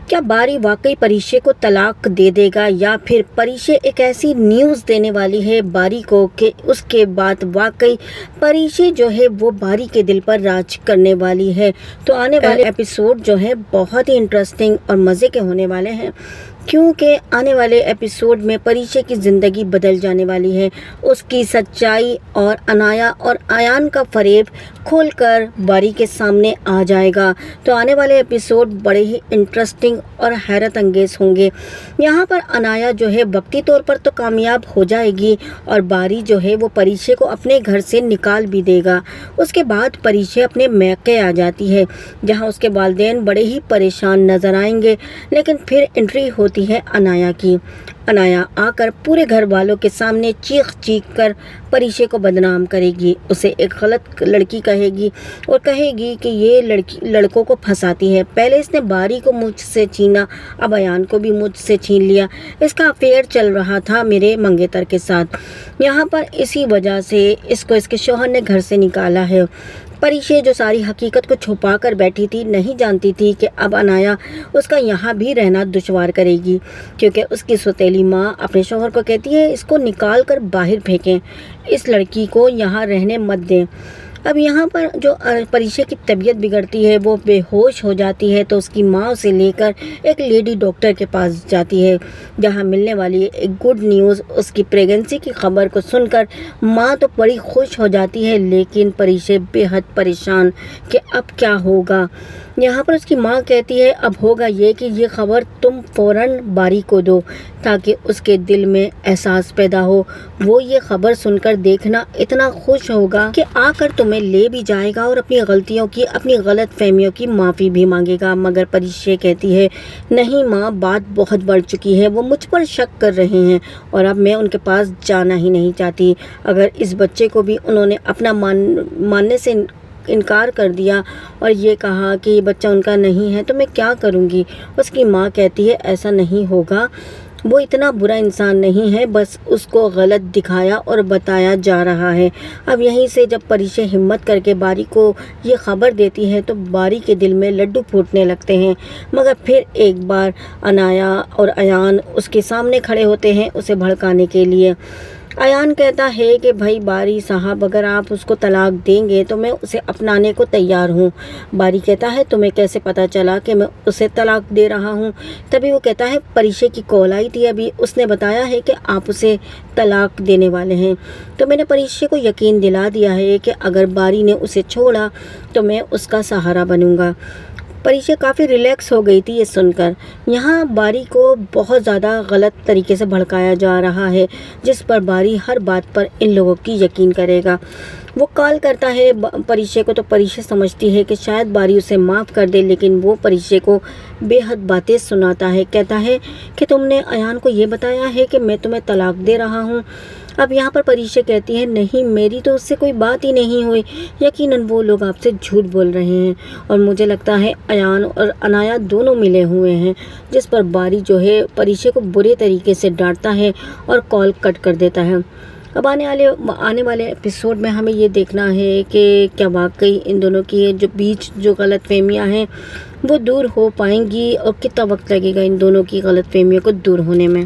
क्या बारी वाकई परीक्षे को तलाक दे देगा या फिर परीक्षे एक ऐसी न्यूज़ देने वाली है बारी को कि उसके बाद वाकई परीक्षे जो है वो बारी के दिल पर राज करने वाली है। तो आने वाले एपिसोड जो है बहुत ही इंटरेस्टिंग और मज़े के होने वाले हैं, क्योंकि आने वाले एपिसोड में परीक्षे की ज़िंदगी बदल जाने वाली है। उसकी सच्चाई और अनाया और आयान का फ़रेब खोलकर बारी के सामने आ जाएगा। तो आने वाले एपिसोड बड़े ही इंटरेस्टिंग और हैरत अंगेज़ होंगे। यहाँ पर अनाया जो है वक्ती तौर पर तो कामयाब हो जाएगी और बारी जो है वो परीक्षे को अपने घर से निकाल भी देगा। उसके बाद परीक्षे अपने मैके आ जाती है, जहाँ उसके वालिदैन बड़े ही परेशान नज़र आएंगे। लेकिन फिर एंट्री होती है अनाया की। अनाया आकर पूरे घर वालों के सामने चीख कर परीक्षे को बदनाम करेगी, उसे एक गलत लड़की कहेगी और कहेगी कि ये लड़की लड़कों को फंसाती है। पहले इसने बारी को मुझसे छीना, अब अयान को भी मुझसे छीन लिया। इसका अफेयर चल रहा था मेरे मंगेतर के साथ। यहाँ पर इसी वजह से इसको इसके शौहर ने घर से निकाला है। परीक्षे जो सारी हकीकत को छुपा कर बैठी थी, नहीं जानती थी कि अब अनाया उसका यहाँ भी रहना दुश्वार करेगी, क्योंकि उसकी सौतेली माँ अपने शौहर को कहती है इसको निकाल कर बाहर फेंकें, इस लड़की को यहाँ रहने मत दें। अब यहाँ पर जो परीक्षा की तबीयत बिगड़ती है, वो बेहोश हो जाती है, तो उसकी माँ उसे लेकर एक लेडी डॉक्टर के पास जाती है, जहाँ मिलने वाली एक गुड न्यूज़। उसकी प्रेगनेंसी की खबर को सुनकर माँ तो बड़ी खुश हो जाती है, लेकिन परीक्षा बेहद परेशान कि अब क्या होगा। यहाँ पर उसकी माँ कहती है अब होगा ये कि ये खबर तुम फ़ौरन बारी को दो, ताकि उसके दिल में एहसास पैदा हो। वो ये खबर सुनकर देखना इतना खुश होगा कि आकर तुम्हें ले भी जाएगा और अपनी गलतियों की, अपनी गलत फहमियों की माफ़ी भी मांगेगा। मगर परीक्षा कहती है नहीं माँ, बात बहुत बढ़ चुकी है, वो मुझ पर शक कर रहे हैं और अब मैं उनके पास जाना ही नहीं चाहती। अगर इस बच्चे को भी उन्होंने अपना मानने से इनकार कर दिया और ये कहा कि ये बच्चा उनका नहीं है, तो मैं क्या करूँगी। उसकी माँ कहती है ऐसा नहीं होगा, वो इतना बुरा इंसान नहीं है, बस उसको गलत दिखाया और बताया जा रहा है। अब यहीं से जब परीक्षा हिम्मत करके बारी को ये खबर देती है, तो बारी के दिल में लड्डू फूटने लगते हैं। मगर फिर एक बार अनाया और अयान उसके सामने खड़े होते हैं उसे भड़काने के लिए। अयान कहता है कि भाई बारी साहब, अगर आप उसको तलाक देंगे तो मैं उसे अपनाने को तैयार हूँ। बारी कहता है तुम्हें कैसे पता चला कि मैं उसे तलाक दे रहा हूँ। तभी वो कहता है परीक्षा की कॉल आई थी अभी, उसने बताया है कि आप उसे तलाक देने वाले हैं, तो मैंने परीक्षा को यकीन दिला दिया है कि अगर बारी ने उसे छोड़ा तो मैं उसका सहारा बनूँगा। परीक्षा काफ़ी रिलैक्स हो गई थी ये सुनकर। यहाँ बारी को बहुत ज़्यादा गलत तरीके से भड़काया जा रहा है, जिस पर बारी हर बात पर इन लोगों की यकीन करेगा। वो कॉल करता है परीक्षा को, तो परीक्षा समझती है कि शायद बारी उसे माफ़ कर दे, लेकिन वो परीक्षा को बेहद बातें सुनाता है। कहता है कि तुमने अयान को ये बताया है कि मैं तुम्हें तलाक दे रहा हूँ। अब यहाँ पर परीक्षा कहती है नहीं, मेरी तो उससे कोई बात ही नहीं हुई, यकीनन वो लोग आपसे झूठ बोल रहे हैं और मुझे लगता है अयान और अनाया दोनों मिले हुए हैं। जिस पर बारी जो है परीक्षा को बुरे तरीके से डांटता है और कॉल कट कर देता है। अब आने वाले एपिसोड में हमें ये देखना है कि क्या वाकई इन दोनों की जो बीच जो गलतफहमियां हैं वो दूर हो पाएंगी और कितना वक्त लगेगा इन दोनों की गलतफहमियों को दूर होने में।